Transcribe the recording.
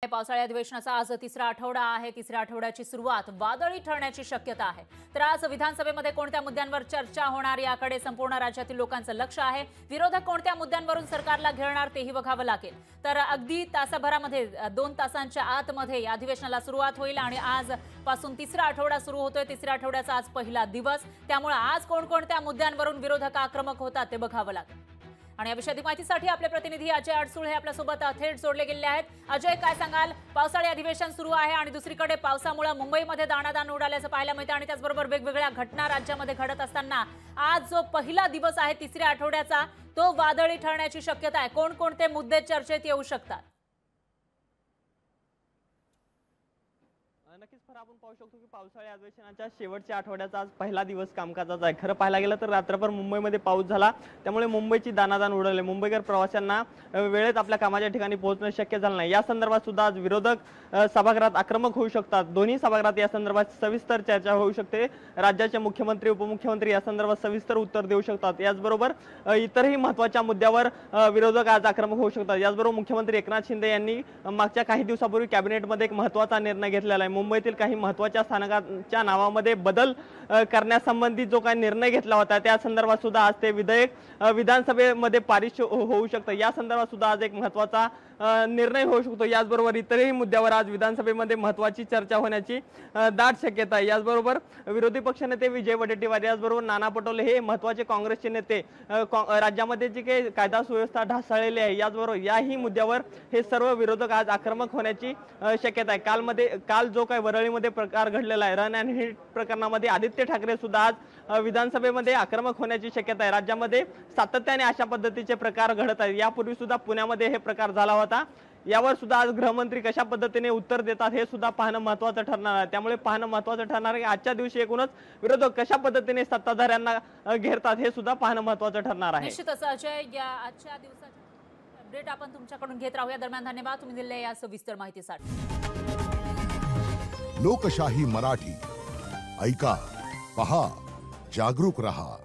पावसाळी अधिवेशनाचा आज तिसरा आठवडा आहे। तिसऱ्या आठवड्याची सुरुवात वादळी ठरण्याची शक्यता आहे। तर आज विधानसभेमध्ये कोणत्या मुद्द्यांवर चर्चा होणार याकडे संपूर्ण राज्यातील लोकांचं लक्ष आहे। विरोधक कोणत्या मुद्द्यांवरून सरकारला घेरणार तेही बघावं लागेल। तर अगदी तासाभरामध्ये 2 तासांच्या आतमध्ये या अधिवेशनाला सुरुवात होईल आणि आज पासून तिसरा आठवडा सुरू होतोय। तिसऱ्या आठवड्याचा आज पहिला दिवस, त्यामुळे आज कोणकोणत्या मुद्द्यांवरून विरोधक आक्रमक होतात ते बघावं लागेल। आणि या विषयाची माहितीसाठी आपले प्रतिनिधी अजय अडसूळ हे आपल्या सोबत थेट जोडले गेले आहेत। अजय, काय सांगाल? पावसाळी अधिवेशन सुरू आहे आणि दुसरीकडे पावसामुळे मुंबईमध्ये दाणादाण उडाल्याचं पाहायला मिळतं आणि त्याचबरोबर वेगवेगळ्या घटना राज्यामध्ये घडत असताना आज जो पहिला दिवस आहे तिसऱ्या आठवड्याचा तो वादळी ठरण्याची शक्यता आहे। कोणकोणते मुद्दे चर्चेत येऊ शकतात? नक्कीच आपण पाहू शकतो की पावसाळी अधिवेशनाच्या शेवटच्या आठवड्याचा आज पहिला दिवस कामकाजाचा आहे। खरं पाहायला गेलं तर रात्रभर मुंबईमध्ये पाऊस झाला, त्यामुळे मुंबईची दाणादाण उडाली। मुंबईकर प्रवाशांना वेळेत आपल्या कामाच्या ठिकाणी पोहोचणं शक्य झालं नाही। या संदर्भात सुद्धा आज विरोधक सभागृहात आक्रमक होऊ शकतात। दोन्ही सभागृहात या संदर्भात सविस्तर चर्चा होऊ शकते। राज्याचे मुख्यमंत्री उपमुख्यमंत्री या संदर्भात सविस्तर उत्तर देऊ शकतात। याचबरोबर इतरही महत्त्वाच्या मुद्द्यावर विरोधक आज आक्रमक होऊ शकतात। याचबरोबर मुख्यमंत्री एकनाथ शिंदे यांनी मागच्या काही दिवसापूर्वी कॅबिनेटमध्ये एक महत्त्वाचा निर्णय घेतलेला आहे। मुंबईतील काही महत्त्वाच्या स्थानकांच्या नावामध्ये बदल करण्यासंबंधी जो काही निर्णय घेतला होता त्या संदर्भात सुद्धा आज ते विधेयक विधानसभेमध्ये पारित होऊ शकतं। या संदर्भात सुद्धा आज एक महत्त्वाचा निर्णय होऊ शकतो। याचबरोबर इतरही मुद्द्यावर आज विधानसभेमध्ये महत्त्वाची चर्चा होण्याची दाट शक्यता आहे। याचबरोबर विरोधी पक्षनेते विजय वडेट्टीवार याचबरोबर नाना पटोले हे महत्त्वाचे काँग्रेसचे नेते राज्यामध्ये जी काही कायदा सुव्यवस्था ढासळलेली आहे याचबरोबर याही मुद्द्यावर हे सर्व विरोधक आज आक्रमक होण्याची शक्यता आहे। काल जो काही वरळीमध्ये प्रकार घडलेला आहे रन अँड हिट प्रकरणामध्ये आदित्य ठाकरे सुद्धा आज विधानसभेमध्ये आक्रमक होण्याची शक्यता आहे। राज्यामध्ये सातत्याने अशा पद्धतीचे प्रकार घडत आहेत। यापूर्वी सुद्धा पुण्यामध्ये हे प्रकार झाला होता। यावर सुद्धा आज गृहमंत्री कशा पद्धतीने उत्तर देतात हे सुद्धा पाहणं महत्त्वाचं ठरणार आहे। त्यामुळे पाहणं महत्त्वाचं ठरणार आहे आजच्या दिवशी एकूणच विरोधक कशा पद्धतीने सत्ताधाऱ्यांना घेरतात हे सुद्धा पाहणं महत्त्वाचं ठरणार आहे। निश्चितच अजय, या आजच्या दिवसाची अपडेट आपण तुमच्याकडून घेत राहूया। दरम्यान धन्यवाद तुम्ही दिलेल्या या सविस्तर माहितीसाठी। लोकशाही मराठी ऐका, पहा, जागरूक रहा।